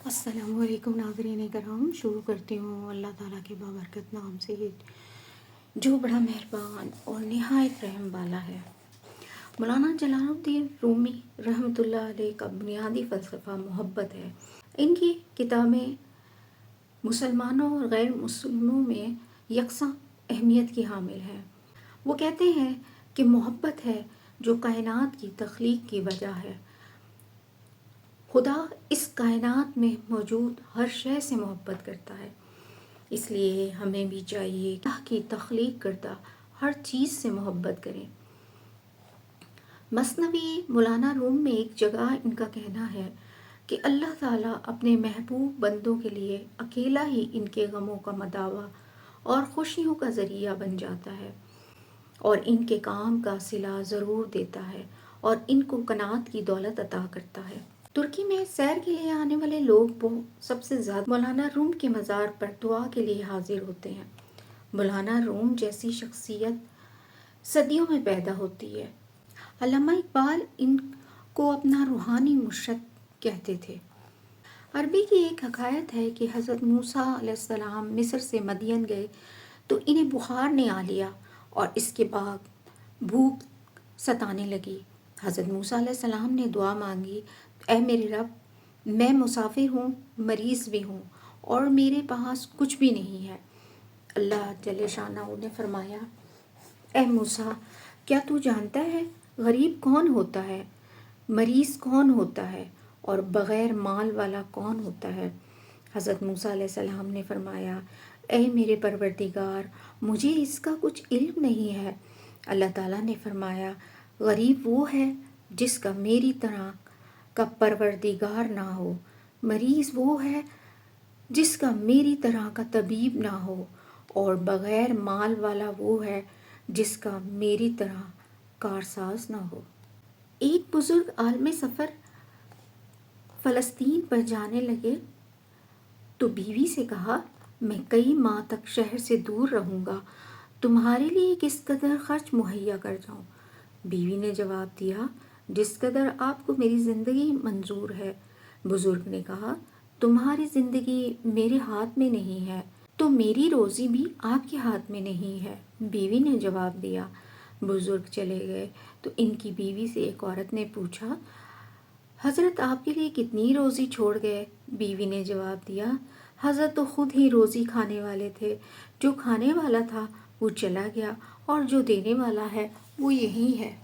السلام علیکم ناظرین کرام، شروع کرتی ہوں اللہ تعالیٰ کے بابرکت نام سے جو بڑا مہربان اور نہایت رحم والا ہے۔ مولانا جلال الدین رومی رحمۃ اللہ علیہ کا بنیادی فلسفہ محبت ہے۔ ان کی کتابیں مسلمانوں اور غیر مسلموں میں یکساں اہمیت کی حامل ہیں۔ وہ کہتے ہیں کہ محبت ہے جو کائنات کی تخلیق کی وجہ ہے۔ خدا اس کائنات میں موجود ہر شے سے محبت کرتا ہے، اس لیے ہمیں بھی چاہیے کہ اللہ کی تخلیق کردہ ہر چیز سے محبت کریں۔ مثنوی مولانا روم میں ایک جگہ ان کا کہنا ہے کہ اللہ تعالیٰ اپنے محبوب بندوں کے لیے اکیلا ہی ان کے غموں کا مداوا اور خوشیوں کا ذریعہ بن جاتا ہے، اور ان کے کام کا صلہ ضرور دیتا ہے اور ان کو قناعت کی دولت عطا کرتا ہے۔ ترکی میں سیر کے لیے آنے والے لوگ سب سے زیادہ مولانا روم کے مزار پر دعا کے لیے حاضر ہوتے ہیں۔ مولانا روم جیسی شخصیت صدیوں میں پیدا ہوتی ہے۔ علامہ اقبال ان کو اپنا روحانی مرشد کہتے تھے۔ عربی کی ایک حکایت ہے کہ حضرت موسیٰ علیہ السلام مصر سے مدین گئے تو انہیں بخار نے آ لیا اور اس کے بعد بھوک ستانے لگی۔ حضرت موسیٰ علیہ السلام نے دعا مانگی، اے میرے رب، میں مسافر ہوں، مریض بھی ہوں اور میرے پاس کچھ بھی نہیں ہے۔ اللہ جل شانہ نے فرمایا، اے موسیٰ، کیا تو جانتا ہے غریب کون ہوتا ہے، مریض کون ہوتا ہے اور بغیر مال والا کون ہوتا ہے؟ حضرت موسیٰ علیہ السلام نے فرمایا، اے میرے پروردگار، مجھے اس کا کچھ علم نہیں ہے۔ اللہ تعالیٰ نے فرمایا، غریب وہ ہے جس کا میری طرح کا پروردگار نہ ہو، مریض وہ ہے جس کا میری طرح کا طبیب نہ ہو، اور بغیر مال والا وہ ہے جس کا میری طرح کارساز نہ ہو۔ ایک بزرگ عالم سفر فلسطین پر جانے لگے تو بیوی سے کہا، میں کئی ماہ تک شہر سے دور رہوں گا، تمہارے لیے کس قدر خرچ مہیا کر جاؤں؟ بیوی نے جواب دیا، جس قدر آپ کو میری زندگی منظور ہے۔ بزرگ نے کہا، تمہاری زندگی میرے ہاتھ میں نہیں ہے تو میری روزی بھی آپ کے ہاتھ میں نہیں ہے، بیوی نے جواب دیا۔ بزرگ چلے گئے تو ان کی بیوی سے ایک عورت نے پوچھا، حضرت آپ کے لیے کتنی روزی چھوڑ گئے؟ بیوی نے جواب دیا، حضرت تو خود ہی روزی کھانے والے تھے، جو کھانے والا تھا وہ چلا گیا اور جو دینے والا ہے وہ یہی ہے۔